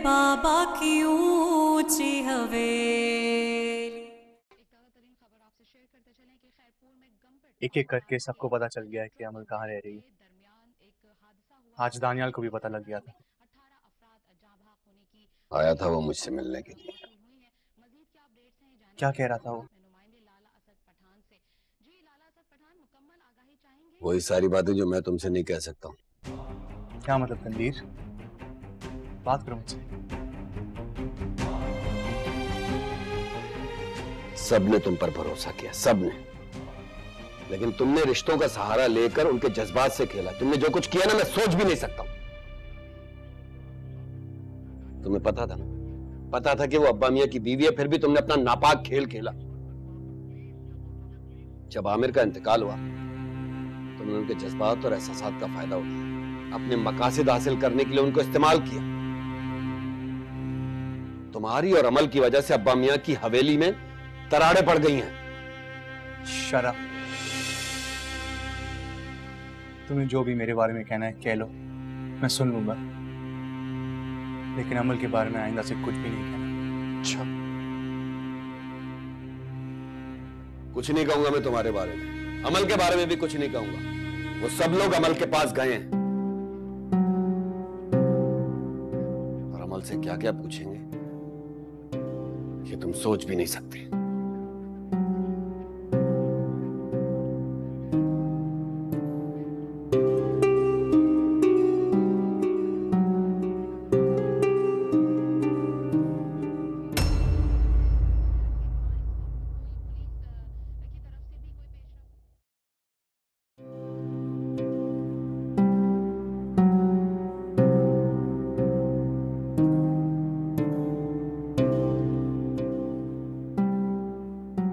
बाबा की ऊंची हवेली। एक एक करके सबको पता चल गया है कि अमल कहाँ रह रही है। आज दानियाल को भी पता लग गया था। आया था वो मुझसे मिलने के लिए। क्या कह रहा था वो? वही सारी बातें जो मैं तुमसे नहीं कह सकता हूँ। क्या मतलब तनवीर? बात करो मुझसे। सबने तुम पर भरोसा किया, सबने, लेकिन तुमने रिश्तों का सहारा लेकर उनके जज्बात से खेला। तुमने जो कुछ किया ना, मैं सोच भी नहीं सकता हूं। तुम्हें पता था ना, पता था कि वो अब्बा मियां की बीवी है, फिर भी तुमने अपना नापाक खेल खेला। जब आमिर का इंतकाल हुआ, तुमने उनके जज्बात और एहसासात का फायदा उठाया, अपने मकासद हासिल करने के लिए उनको इस्तेमाल किया। तुम्हारी और अमल की वजह से अब्बा मियां की हवेली में तराड़े पड़ गई हैं। शर्म। तुम्हें जो भी मेरे बारे में कहना है कह लो, मैं सुन लूंगा, लेकिन अमल के बारे में आइंदा से कुछ भी नहीं कहना। अच्छा, कुछ नहीं कहूंगा मैं तुम्हारे बारे में, अमल के बारे में भी कुछ नहीं कहूंगा। वो सब लोग अमल के पास गए हैं और अमल से क्या क्या पूछेंगे ये तुम सोच भी नहीं सकते।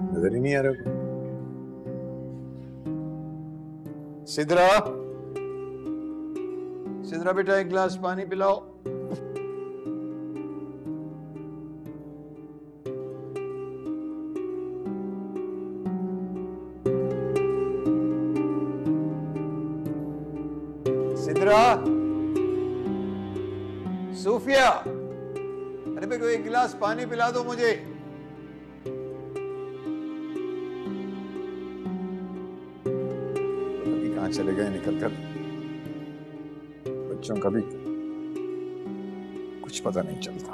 नजर ही नहीं आ रहा। सिद्रा, सिद्रा बेटा एक गिलास पानी पिलाओ। सिद्रा, सूफिया, अरे बेटा एक गिलास पानी पिला दो मुझे। कहाँ चले गए निकल कर? बच्चों का भी कुछ पता नहीं चलता।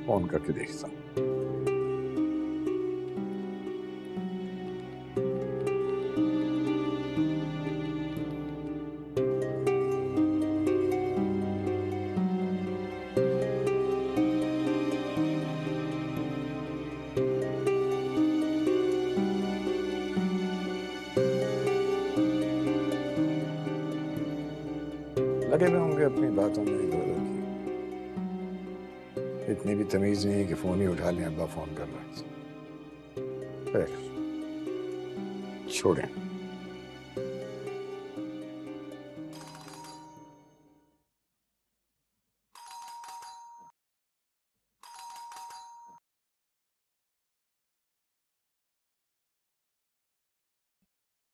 फोन करके देखता हूँ। लगे हुए होंगे अपनी बातों में इधर उधर की। इतनी भी तमीज नहीं है कि फोन ही उठा लें। अब्बा फोन कर रहा है। छोड़ें।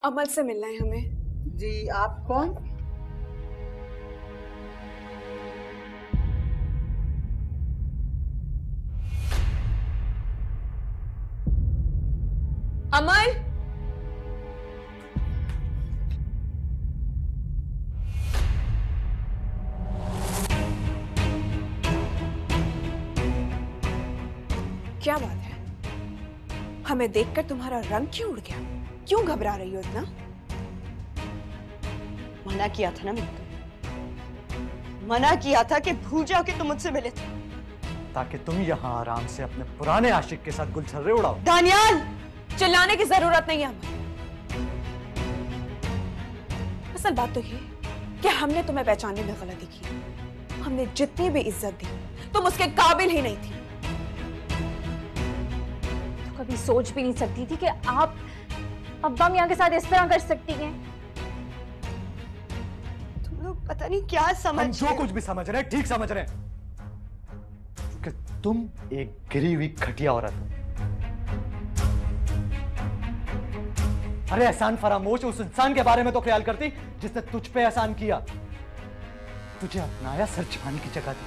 अमल से मिलना है हमें। जी, आप कौन? अमल, क्या बात है? हमें देखकर तुम्हारा रंग क्यों उड़ गया? क्यों घबरा रही हो इतना? मना किया था ना मैंने, मना किया था कि भूल जाओ कि तुम मुझसे मिले थे, ताकि तुम यहाँ आराम से अपने पुराने आशिक के साथ गुलछर्रे उड़ाओ। दानियाल, चिल्लाने की जरूरत नहीं है अमल। असल बात तो ये कि हमने तुम्हें पहचानने में गलती की। हमने जितनी भी इज्जत दी तुम उसके काबिल ही नहीं थी। तो कभी सोच भी नहीं सकती थी कि आप अब्बा मियां के साथ इस तरह कर सकती हैं। तुम लोग पता नहीं क्या समझ हम जो कुछ भी समझ रहे हैं ठीक समझ रहे हैं, कि तुम एक गिरी हुई घटिया औरत हो। अरे एहसान फरामोश उस इंसान के बारे में तो ख्याल करती जिसने तुझ पे एहसान किया। तुझे अपनाया, सर झुकाने की जगह दी।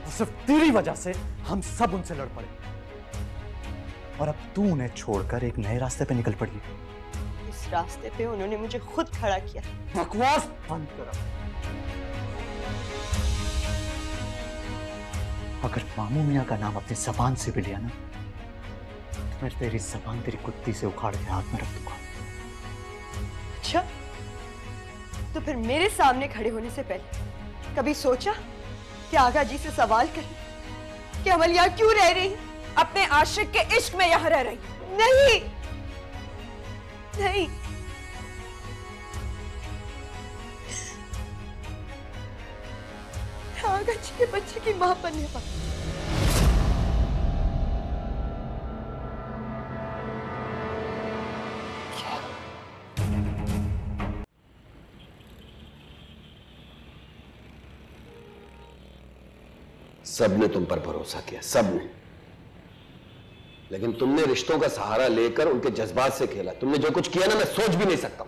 तो सिर्फ तेरी वजह से हम सब उनसे लड़ पड़े और अब तू उन्हें छोड़कर एक नए रास्ते पे निकल पड़ी है। इस रास्ते पे उन्होंने मुझे खुद खड़ा किया। बकवास बंद करो। अगर मामू मियां का नाम अपनी जबान से भी लिया ना, तो मैं तेरी जबान तेरी कुत्ती से उखाड़ के हाथ में रख दूंगा। अच्छा, तो फिर मेरे सामने खड़े होने से पहले कभी सोचा कि आगा जी से सवाल करें कि अमल यहाँ क्यों रह रही? अपने आशिक के इश्क में यहाँ रह रही? नहीं नहीं, आगा जी के बच्चे की मां बनने वाली। सबने तुम पर भरोसा किया, सबने, लेकिन तुमने रिश्तों का सहारा लेकर उनके जज्बात से खेला। तुमने जो कुछ किया ना, मैं सोच भी नहीं सकता।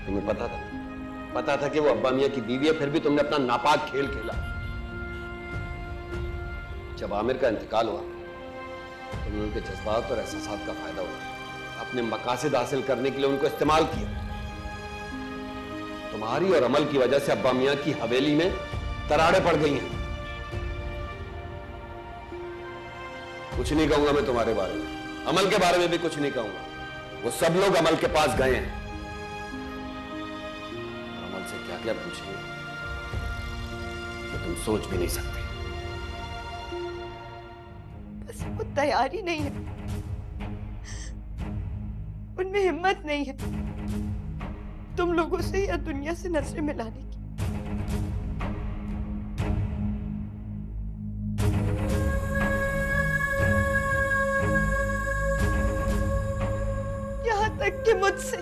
तुम्हें पता था कि वो अब्बा मियां की बीवी है, फिर भी तुमने अपना नापाक खेल खेला। जब आमिर का इंतकाल हुआ, तुमने उनके जज्बात और एहसासात का फायदा उठाया, अपने मकासद हासिल करने के लिए उनको इस्तेमाल किया। तुम्हारी और अमल की वजह से अब्बा मियां की हवेली में दरारें पड़ गई हैं। कुछ नहीं कहूंगा मैं तुम्हारे बारे में, अमल के बारे में भी कुछ नहीं कहूंगा। वो सब लोग अमल के पास गए हैं, अमल से क्या क्या पूछेंगे कि तुम सोच भी नहीं सकते। बस वो तैयार ही नहीं है, उनमें हिम्मत नहीं है तुम लोगों से या दुनिया से नजरें मिलाने की। यहां तक कि मुझसे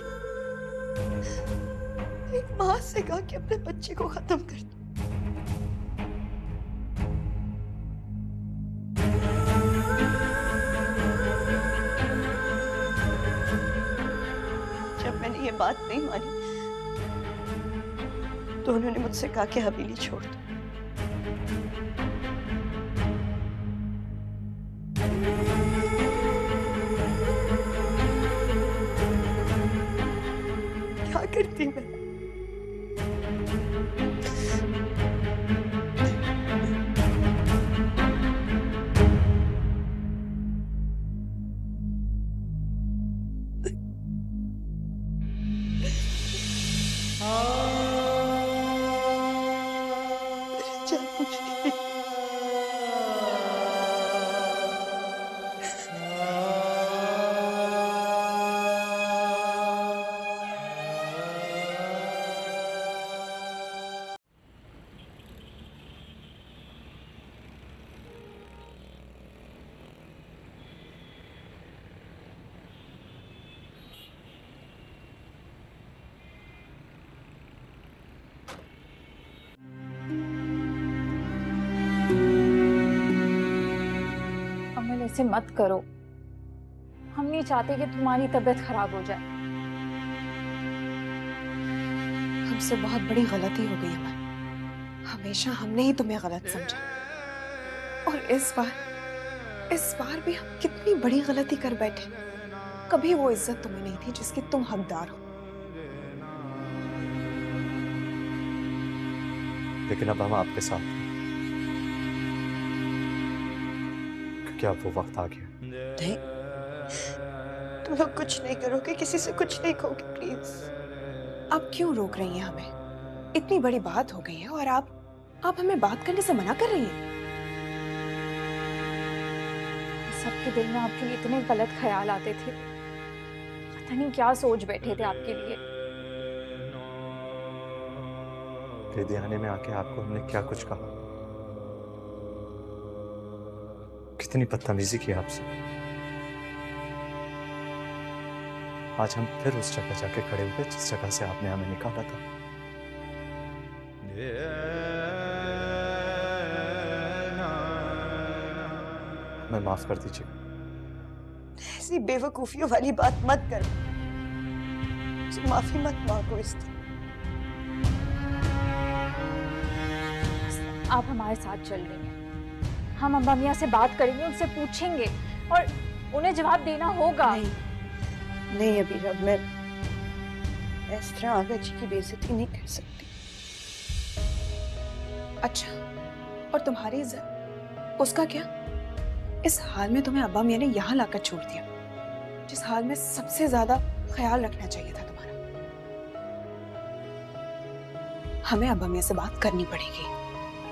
एक मां से कहा कि अपने बच्चे को खत्म कर दो। जब मैंने ये बात नहीं मानी तो उन्होंने मुझसे कहा कि हवेली छोड़ दो। क्या करती मैं? चल पूछती अमल, ऐसे मत करो। हम नहीं चाहते कि तुम्हारी तबीयत खराब हो जाए। हमसे बहुत बड़ी गलती हो गई अमल। हमेशा हमने ही तुम्हें गलत समझा, और इस बार भी हम कितनी बड़ी गलती कर बैठे। कभी वो इज्जत तुम्हें नहीं थी जिसकी तुम हकदार हो। लेकिन अब हम आपके साथ हैं, क्योंकि अब वो वक्त आ गया। नहीं, तुम लोग कुछ नहीं करोगे, किसी से कुछ नहीं कहोगे, प्लीज। आप क्यों रोक रही हैं हमें? इतनी बड़ी बात हो गई है और आप हमें बात करने से मना कर रही हैं। सबके दिल में आपके लिए इतने गलत ख्याल आते थे, पता नहीं क्या सोच बैठे थे आपके लिए। बेध्याने में आके आपको हमने क्या कुछ कहा, कितनी बदतमीजी की आपसे। आज हम फिर उस जगह जाके खड़े हुए जिस जगह से आपने हमें निकाला था। मैं माफ कर दीजिए। ऐसी बेवकूफियों वाली बात मत कर। माफी मत मांगो इस तरह। आप हमारे साथ चल रही हैं, हम अब्बा मियाँ से बात करेंगे, उनसे पूछेंगे और उन्हें जवाब देना होगा। नहीं अबीरा, मैं इस तरह आगा जी की बेइज्जती नहीं कर सकती। अच्छा, और तुम्हारी इज्जत, उसका क्या? इस हाल में तुम्हें अब्बा मियाँ ने यहाँ लाकर छोड़ दिया, जिस हाल में सबसे ज्यादा ख्याल रखना चाहिए था तुम्हारा। हमें अब्बा मियाँ से बात करनी पड़ेगी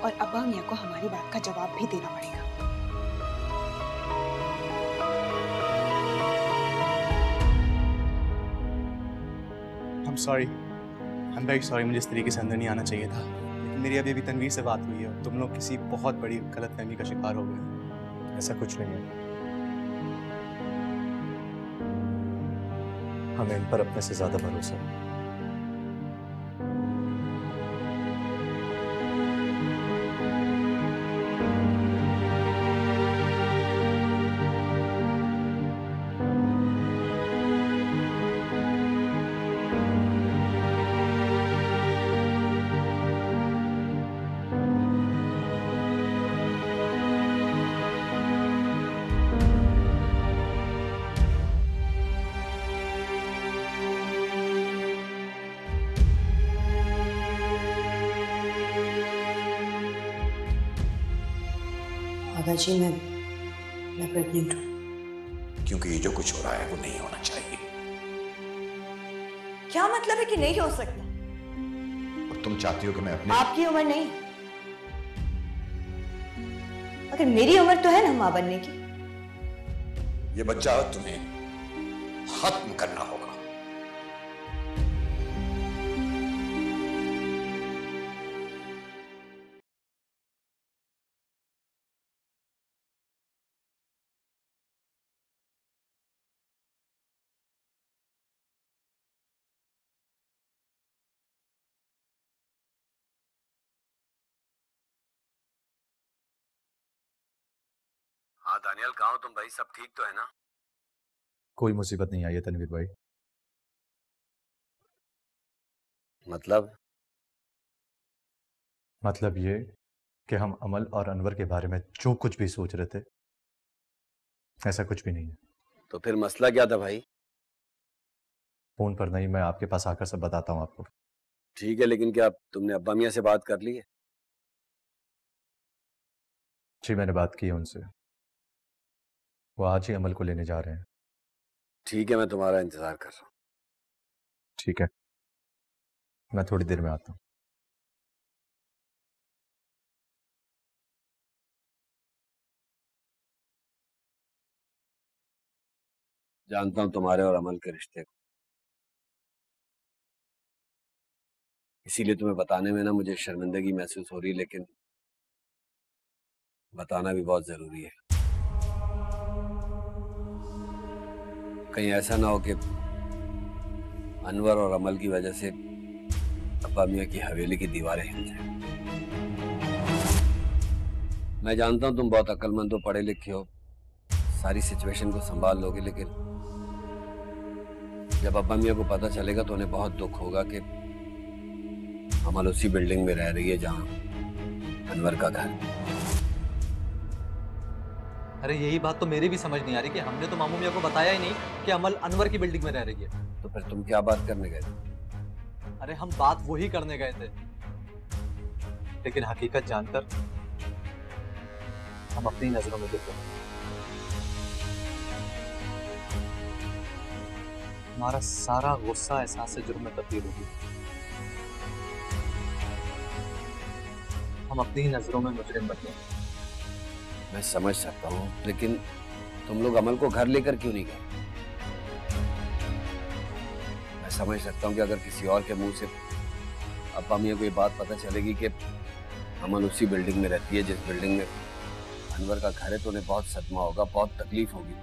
और अब्बा मियाँ को हमारी बात का जवाब भी देना पड़ेगा। I'm sorry. I'm very sorry. मुझे इस तरीके से अंदर नहीं आना चाहिए था, लेकिन मेरी अभी तनवीर से बात हुई है और तुम लोग किसी बहुत बड़ी गलतफहमी का शिकार हो गए। ऐसा कुछ नहीं है। हमें इन पर अपने से ज्यादा भरोसा है। आगा जी, मैं प्रेग्नेंट हूँ। क्योंकि ये जो कुछ हो रहा है वो नहीं होना चाहिए। क्या मतलब है कि नहीं हो सकता? और तुम चाहती हो कि मैं अपने आपकी उम्र नहीं, अगर मेरी उम्र तो है ना मां बनने की। ये बच्चा तुम्हें खत्म करना होगा। हाँ दानियल, कहाँ हो तुम भाई? सब ठीक तो है ना? कोई मुसीबत नहीं आई है तनवीर भाई। मतलब ये कि हम अमल और अनवर के बारे में जो कुछ भी सोच रहे थे, ऐसा कुछ भी नहीं है। तो फिर मसला क्या था भाई? फोन पर नहीं, मैं आपके पास आकर सब बताता हूँ आपको। ठीक है, लेकिन क्या तुमने अब्बा मियाँ से बात कर ली है? जी मैंने बात की है उनसे, वो आज ही अमल को लेने जा रहे हैं। ठीक है, मैं तुम्हारा इंतजार कर रहा हूँ। ठीक है, मैं थोड़ी देर में आता हूँ। जानता हूँ तुम्हारे और अमल के रिश्ते को, इसीलिए तुम्हें बताने में ना मुझे शर्मिंदगी महसूस हो रही है, लेकिन बताना भी बहुत जरूरी है। कहीं ऐसा ना हो कि अनवर और अमल की वजह से अब्बा मियाँ की हवेली की दीवारें हिल जाएं। मैं जानता हूँ तुम बहुत अक्लमंद हो, पढ़े लिखे हो, सारी सिचुएशन को संभाल लोगे, लेकिन जब अब्बा मियाँ को पता चलेगा तो उन्हें बहुत दुख होगा कि अमल उसी बिल्डिंग में रह रही है जहाँ अनवर का घर। अरे यही बात तो मेरी भी समझ नहीं आ रही कि हमने तो मामू मियाँ को बताया ही नहीं कि अमल अनवर की बिल्डिंग में रह रही है। तो फिर तुम क्या बात करने गए थे? अरे हम बात वही करने गए थे, लेकिन हकीकत जानकर हम अपनी नजरों में गिर गए। हमारा सारा गुस्सा एहसास से जुर्म में तब्दील हो गया। हम अपनी ही नजरों में मुजरिम बन गए। मैं समझ सकता हूँ, लेकिन तुम लोग अमल को घर लेकर क्यों नहीं गए? मैं समझ सकता हूँ कि अगर किसी और के मुंह से अब्बा मियाँ को ये बात पता चलेगी कि अमल उसी बिल्डिंग में रहती है जिस बिल्डिंग में अनवर का घर है, तो उन्हें बहुत सदमा होगा, बहुत तकलीफ होगी।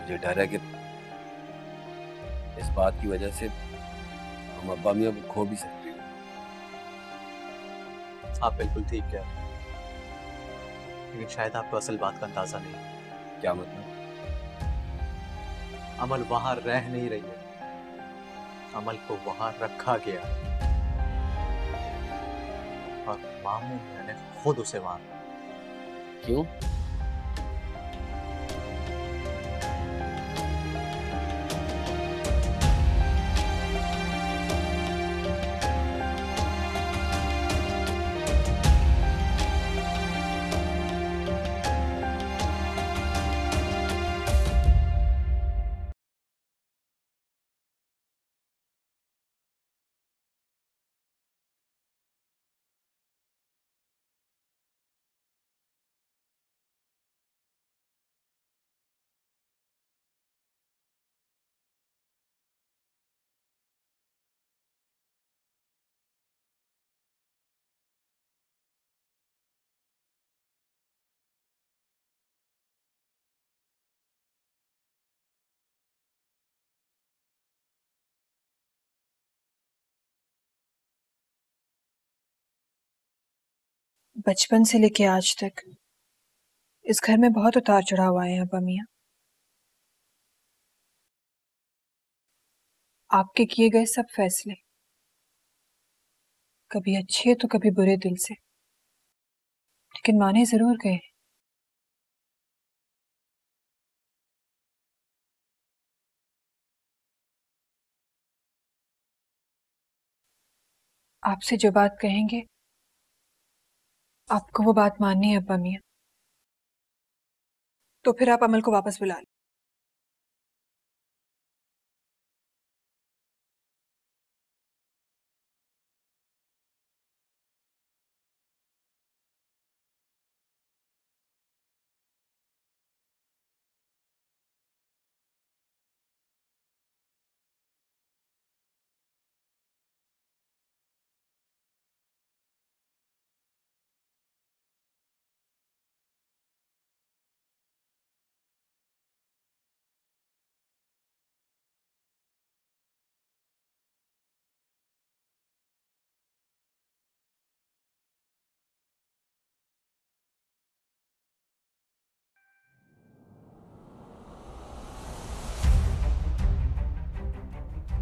मुझे डर है कि इस बात की वजह से हम अब्बा मियाँ को खो भी सकते हैं। आप बिल्कुल ठीक है, लेकिन शायद आपको असल बात का अंदाजा नहीं है। क्या मतलब? अमल वहां रह नहीं रही है, अमल को वहां रखा गया है और मामू मियां ने खुद उसे मारा। क्यों? बचपन से लेके आज तक इस घर में बहुत उतार चढ़ाव आए हैं अब्बा मियां। आपके किए गए सब फैसले कभी अच्छे तो कभी बुरे दिल से, लेकिन माने जरूर गए। आपसे जो बात कहेंगे आपको वो बात माननी है अब्बा मियां, तो फिर आप अमल को वापस बुला लें।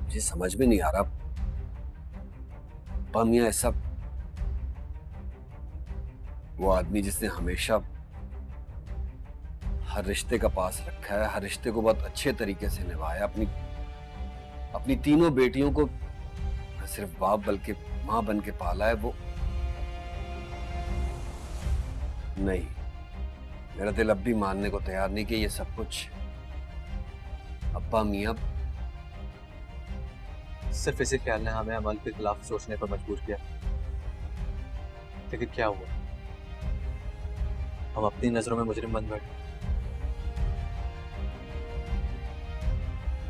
मुझे समझ में नहीं आ रहा अब्बा मियां ऐसा, वो आदमी जिसने हमेशा हर रिश्ते का पास रखा है, हर रिश्ते को बहुत अच्छे तरीके से निभाया, अपनी तीनों बेटियों को न सिर्फ बाप बल्कि मां बन के पाला है, वो नहीं, मेरा दिल अब भी मानने को तैयार नहीं कि ये सब कुछ अब्बा मियां। सिर्फ इसी ख्याल ने हमें अमल के खिलाफ सोचने पर मजबूर किया, लेकिन क्या हुआ, हम अपनी नजरों में मुजरिम बन बैठे।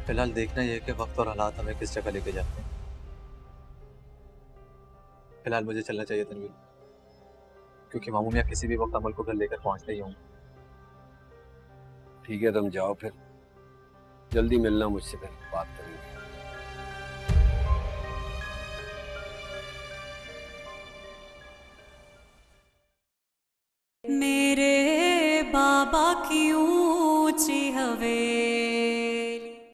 फिलहाल देखना यह है कि वक्त और हालात हमें किस जगह लेके जाते हैं। फिलहाल मुझे चलना चाहिए तनवीर, क्योंकि मामू मियां किसी भी वक्त अमल को घर लेकर पहुंचते ही होंगे। ठीक है, तुम जाओ, फिर जल्दी मिलना मुझसे, फिर बात करेंगे। मेरे बाबा की